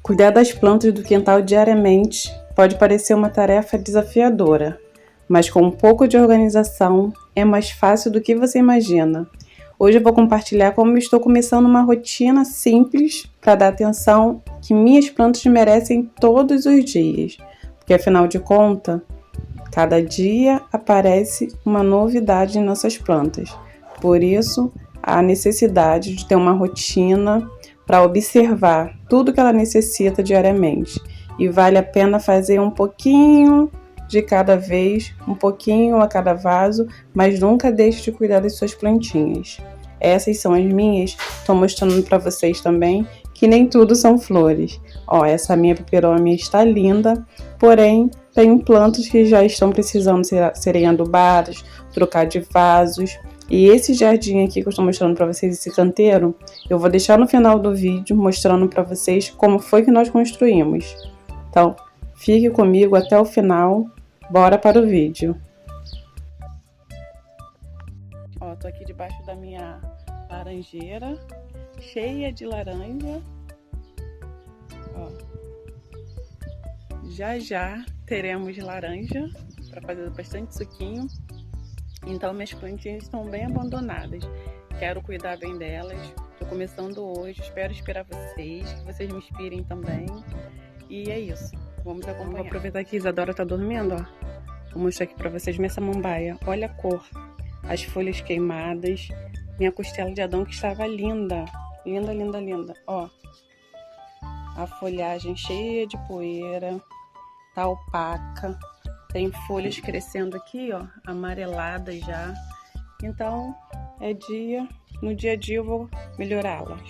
Cuidar das plantas do quintal diariamente pode parecer uma tarefa desafiadora, mas com um pouco de organização é mais fácil do que você imagina. Hoje eu vou compartilhar como eu estou começando uma rotina simples para dar atenção que minhas plantas merecem todos os dias, porque afinal de contas, cada dia aparece uma novidade em nossas plantas. Por isso, a necessidade de ter uma rotina para observar tudo que ela necessita diariamente. E vale a pena fazer um pouquinho de cada vez, um pouquinho a cada vaso, mas nunca deixe de cuidar das suas plantinhas. Essas são as minhas, estou mostrando para vocês também que nem tudo são flores. Ó, essa minha peperômia está linda, porém tenho plantas que já estão precisando serem adubadas, trocar de vasos. E esse jardim aqui que eu estou mostrando para vocês, esse canteiro, eu vou deixar no final do vídeo mostrando para vocês como foi que nós construímos. Então, fique comigo até o final, bora para o vídeo. Ó, tô aqui debaixo da minha laranjeira, cheia de laranja. Ó, já teremos laranja para fazer bastante suquinho. Então minhas plantinhas estão bem abandonadas. Quero cuidar bem delas. Estou começando hoje. Espero inspirar vocês, que vocês me inspirem também. E é isso. Vamos acompanhar. Vou aproveitar que a Isadora está dormindo, ó. Vou mostrar aqui para vocês minha samambaia. Olha a cor. As folhas queimadas. Minha costela de Adão que estava linda. Linda, linda, linda. Ó. A folhagem cheia de poeira. Tá opaca. Tem folhas crescendo aqui, ó, amareladas já. Então, no dia a dia eu vou melhorá-las.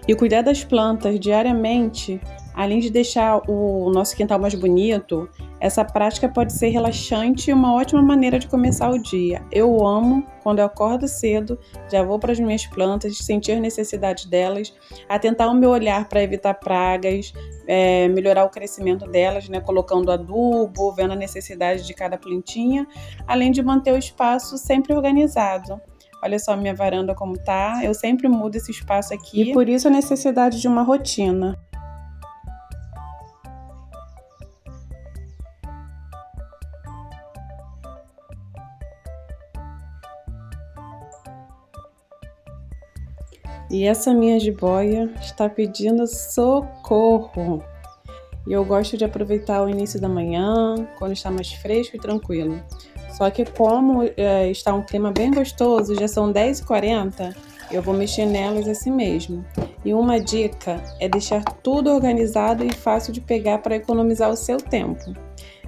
E cuidar das plantas diariamente, além de deixar o nosso quintal mais bonito, essa prática pode ser relaxante e uma ótima maneira de começar o dia. Eu amo quando eu acordo cedo, já vou para as minhas plantas, sentir a necessidade delas, atentar o meu olhar para evitar pragas, melhorar o crescimento delas, né, colocando adubo, vendo a necessidade de cada plantinha, além de manter o espaço sempre organizado. Olha só a minha varanda como tá, eu sempre mudo esse espaço aqui e por isso a necessidade de uma rotina. E essa minha jiboia está pedindo socorro. E eu gosto de aproveitar o início da manhã, quando está mais fresco e tranquilo. Só que como está um clima bem gostoso, já são 10h40, eu vou mexer nelas assim mesmo. E uma dica é deixar tudo organizado e fácil de pegar para economizar o seu tempo.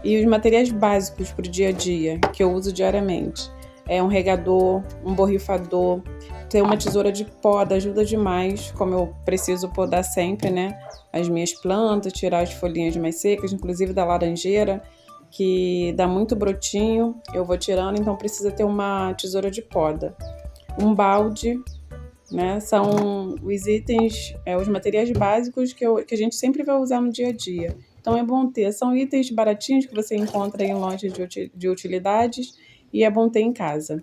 E os materiais básicos para o dia a dia, que eu uso diariamente, é um regador, um borrifador, ter uma tesoura de poda ajuda demais, como eu preciso podar sempre, né? As minhas plantas, tirar as folhinhas mais secas, inclusive da laranjeira, que dá muito brotinho, eu vou tirando, então precisa ter uma tesoura de poda. Um balde, né? São os itens, os materiais básicos que a gente sempre vai usar no dia a dia. Então é bom ter, são itens baratinhos que você encontra em lojas de utilidades e é bom ter em casa.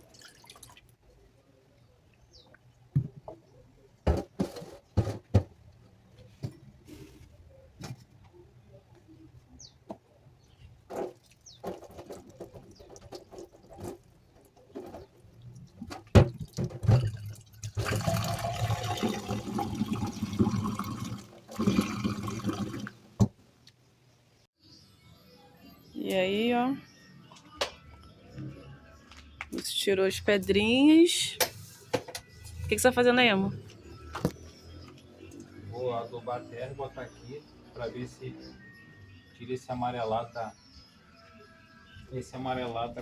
E aí, ó, você tirou as pedrinhas. O que você tá fazendo aí, amor? Vou adubar a terra e botar aqui para ver se tira esse amarelado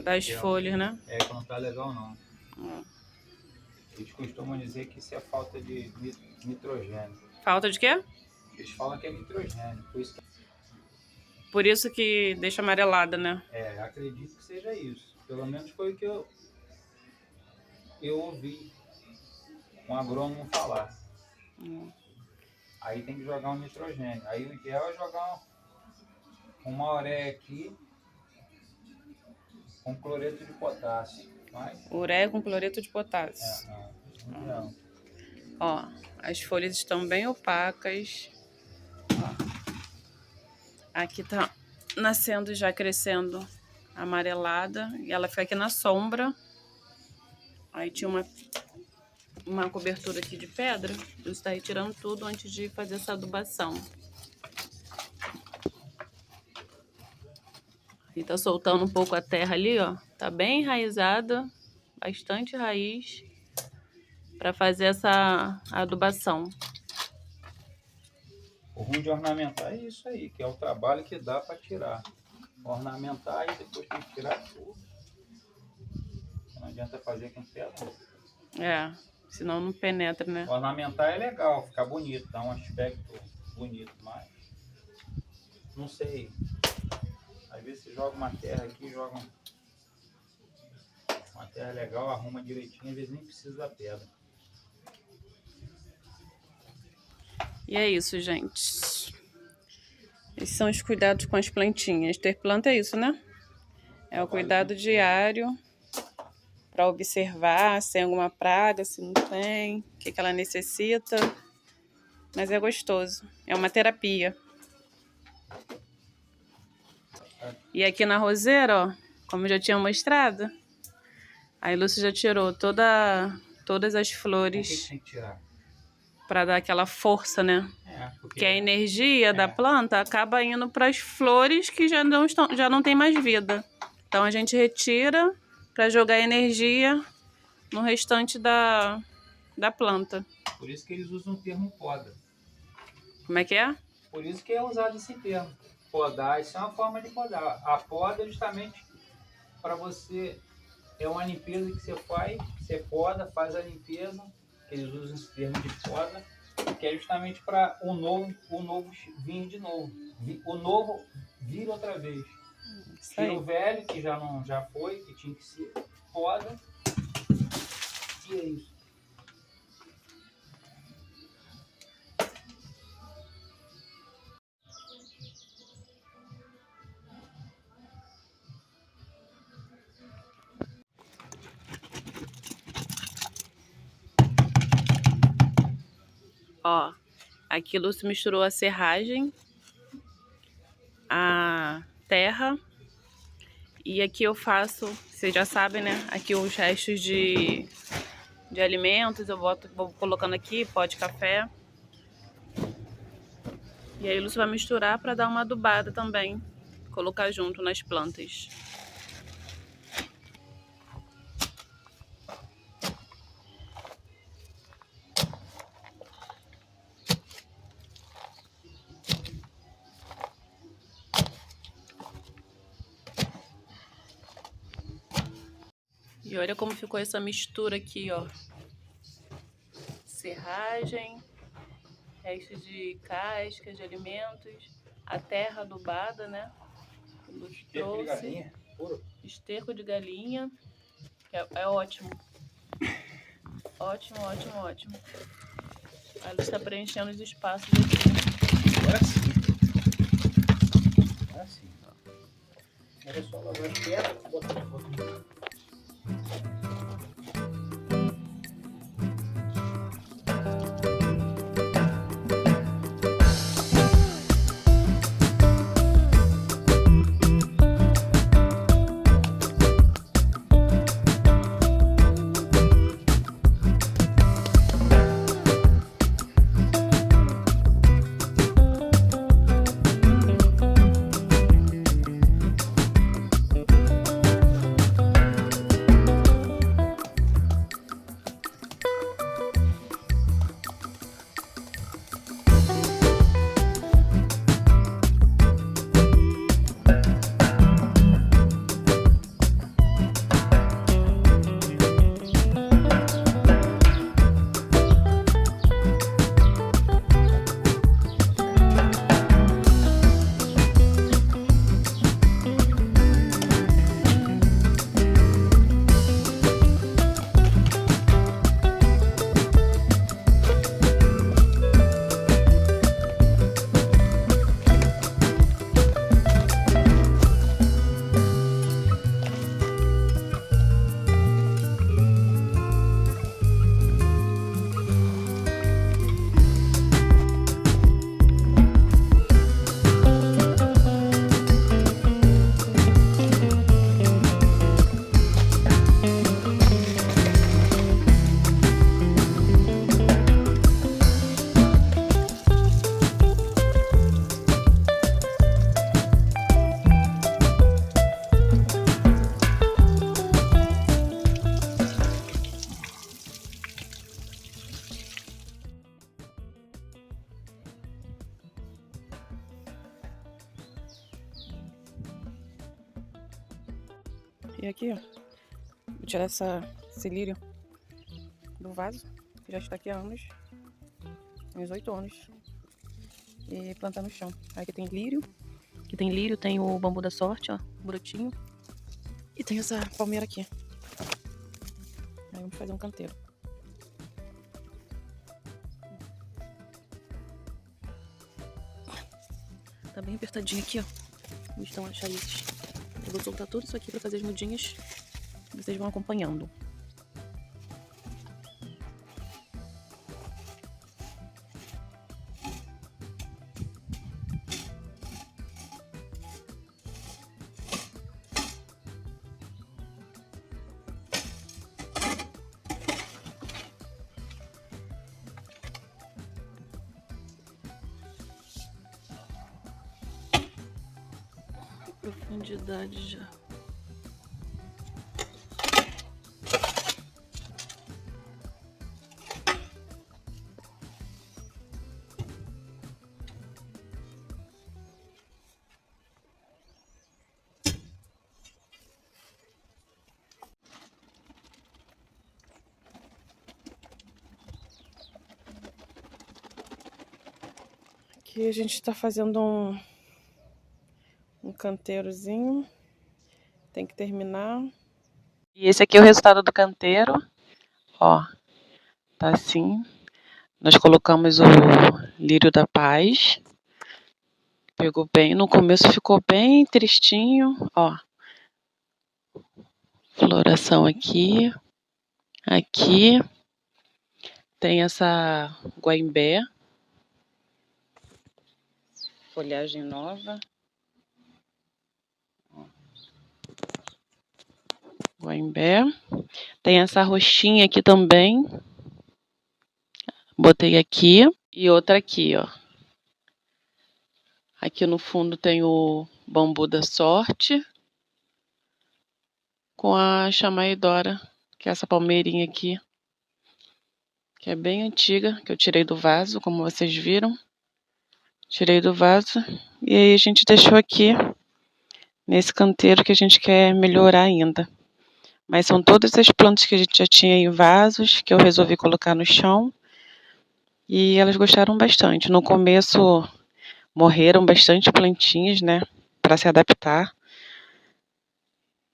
Das folhas, né? Que não tá legal não. Eles costumam dizer que isso é falta de nitrogênio. Falta de quê? Eles falam que é nitrogênio, Por isso que deixa amarelada, né? Acredito que seja isso. Pelo menos foi o que eu ouvi um agrônomo falar. Aí tem que jogar um nitrogênio. Aí o ideal é jogar uma ureia aqui com cloreto de potássio. Ureia com cloreto de potássio. Não. Ó, as folhas estão bem opacas. Ó. Aqui tá nascendo, já crescendo amarelada. E ela fica aqui na sombra. Aí tinha uma cobertura aqui de pedra. Eu estou retirando tudo antes de fazer essa adubação. E tá soltando um pouco a terra ali, ó. Tá bem enraizada, bastante raiz, para fazer essa adubação. O ruim de ornamentar é isso aí, que é o trabalho que dá para tirar. Ornamentar e depois tem que tirar tudo. Não adianta fazer com pedra. É, senão não penetra, né? Ornamentar é legal, fica bonito, dá um aspecto bonito, mas não sei. Às vezes você joga uma terra aqui, joga uma terra legal, arruma direitinho, às vezes nem precisa da pedra. E é isso, gente. Esses são os cuidados com as plantinhas. Ter planta é isso, né? É o cuidado diário para observar se tem alguma praga, se não tem, o que ela necessita. Mas é gostoso. É uma terapia. E aqui na roseira, ó, como eu já tinha mostrado, a Lúcia já tirou todas as flores. Por que tem que tirar? Para dar aquela força, né? Porque que a energia da planta acaba indo para as flores que já não tem mais vida. Então a gente retira para jogar energia no restante da planta. Por isso que eles usam o termo poda. Como é que é? Por isso que é usado esse termo. Podar, isso é uma forma de podar. A poda é justamente para você... É uma limpeza que você faz, você poda, faz a limpeza, eles usam esse termo de poda, que é justamente para o novo vir de novo. O novo vir outra vez. Tira o velho, que já foi, que tinha que ser, poda, e é isso. Ó, aqui a Lúcia misturou a serragem, a terra, e aqui eu faço, vocês já sabem, né? Aqui os restos de alimentos, vou colocando aqui, pó de café. E aí a Lúcia vai misturar para dar uma adubada também, colocar junto nas plantas. E olha como ficou essa mistura aqui, ó. Serragem, restos de cascas de alimentos, a terra adubada, né? Esterco de galinha, puro. Esterco de galinha, que é ótimo. Ótimo, ótimo, ótimo. A Lúcia está preenchendo os espaços aqui. Agora sim. Agora sim. Era só lavar as pedras e botar na boca. E aqui, ó, vou tirar esse lírio do vaso, que já está aqui há anos, uns 8 anos, e plantar no chão. Aqui tem lírio, tem o bambu da sorte, ó, brotinho, e tem essa palmeira aqui. Aí vamos fazer um canteiro. Tá bem apertadinho aqui, ó. Onde estão as raízes. Eu vou soltar tudo isso aqui pra fazer as mudinhas. Vocês vão acompanhando. Profundidade já. Aqui a gente está fazendo um canteirozinho. Tem que terminar. E esse aqui é o resultado do canteiro. Ó, tá assim. Nós colocamos o lírio da paz. Pegou bem. No começo ficou bem tristinho. Ó. Floração aqui. Aqui. Tem essa guaimbé. Folhagem nova. Guaimbé. Tem essa roxinha aqui também. Botei aqui. E outra aqui, ó. Aqui no fundo tem o bambu da sorte. Com a chamaidora, que é essa palmeirinha aqui. Que é bem antiga, que eu tirei do vaso, como vocês viram. Tirei do vaso. E aí a gente deixou aqui, nesse canteiro que a gente quer melhorar ainda. Mas são todas as plantas que a gente já tinha em vasos, que eu resolvi colocar no chão. E elas gostaram bastante. No começo morreram bastante plantinhas, né? Para se adaptar.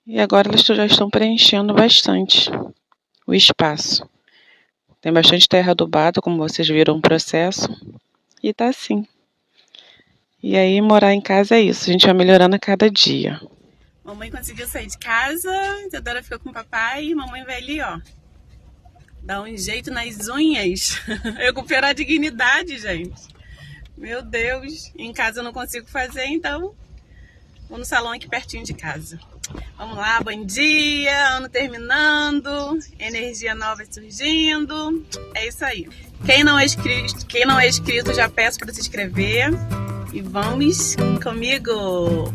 E agora elas já estão preenchendo bastante o espaço. Tem bastante terra adubada, como vocês viram o processo. E tá assim. E aí morar em casa é isso. A gente vai melhorando a cada dia. Mamãe conseguiu sair de casa. Isadora ficou com o papai. E mamãe vai ali, ó. Dar um jeito nas unhas. Recuperar a dignidade, gente. Meu Deus. Em casa eu não consigo fazer, então vou no salão aqui pertinho de casa. Vamos lá, bom dia. Ano terminando. Energia nova surgindo. É isso aí. Quem não é inscrito, já peço para se inscrever. E vamos comigo.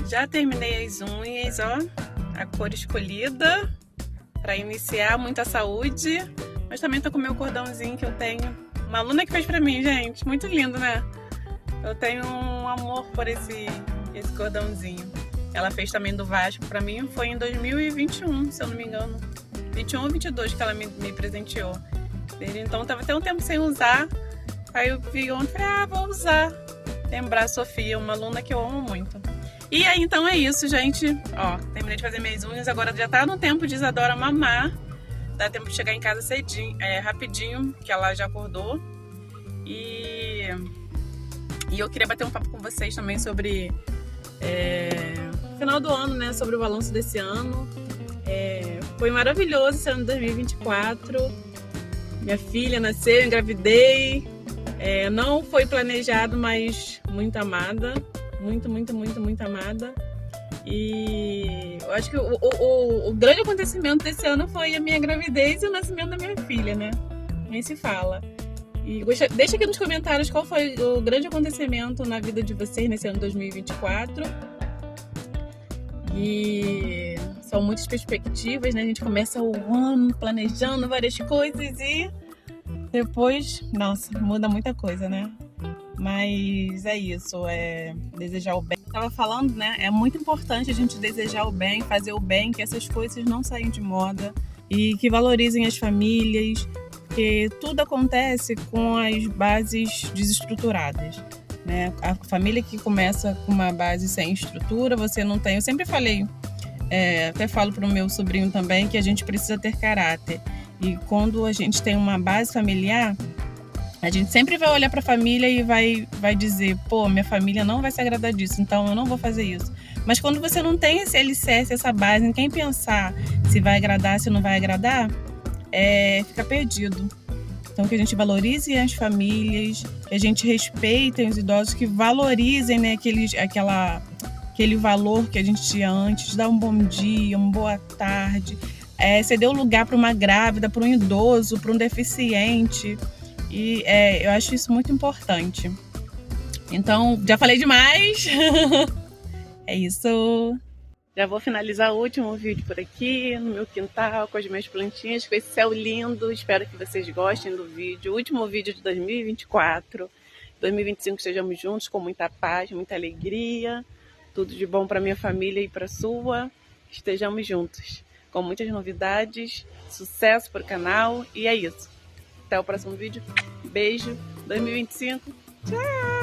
Já terminei as unhas, ó, a cor escolhida para iniciar, muita saúde, mas também tô com o meu cordãozinho que eu tenho. Uma aluna que fez pra mim, gente, muito lindo, né? Eu tenho um amor por esse cordãozinho. Ela fez também do Vasco pra mim, foi em 2021, se eu não me engano. 21 ou 22 que ela me presenteou. Desde então tava até um tempo sem usar, aí eu vi ontem e falei, vou usar. Lembrar a Sofia, uma aluna que eu amo muito. E aí, então é isso, gente. Ó, terminei de fazer minhas unhas. Agora já tá no tempo de Isadora mamar. Dá tempo de chegar em casa cedinho, rapidinho, que ela já acordou. E eu queria bater um papo com vocês também sobre final do ano, né? Sobre o balanço desse ano. Foi maravilhoso esse ano de 2024. Minha filha nasceu, engravidei. Não foi planejado, mas muito amada. Muito, muito, muito, muito amada. E eu acho que o grande acontecimento desse ano foi a minha gravidez e o nascimento da minha filha, né? Nem se fala. E deixa aqui nos comentários qual foi o grande acontecimento na vida de vocês nesse ano 2024. E são muitas perspectivas, né? A gente começa o ano planejando várias coisas e depois, nossa, muda muita coisa, né? Mas é isso, desejar o bem. Eu tava falando, né? É muito importante a gente desejar o bem, fazer o bem, que essas coisas não saem de moda e que valorizem as famílias, porque tudo acontece com as bases desestruturadas, né? A família que começa com uma base sem estrutura, você não tem. Eu sempre falei, até falo pro meu sobrinho também, que a gente precisa ter caráter. E quando a gente tem uma base familiar, a gente sempre vai olhar para a família e vai dizer, pô, minha família não vai se agradar disso, então eu não vou fazer isso. Mas quando você não tem esse alicerce, essa base, em quem pensar se vai agradar, se não vai agradar, fica perdido. Então que a gente valorize as famílias, que a gente respeite os idosos, que valorizem, né, aquele valor que a gente tinha antes, dar um bom dia, uma boa tarde, ceder o lugar para uma grávida, para um idoso, para um deficiente. E eu acho isso muito importante. Então, já falei demais. É isso. Já vou finalizar o último vídeo por aqui, no meu quintal, com as minhas plantinhas, com esse céu lindo. Espero que vocês gostem do vídeo. O último vídeo de 2024. 2025 estejamos juntos com muita paz, muita alegria. Tudo de bom para minha família e para a sua. Estejamos juntos, com muitas novidades. Sucesso para o canal. E é isso. Até o próximo vídeo. Beijo. 2025. Tchau!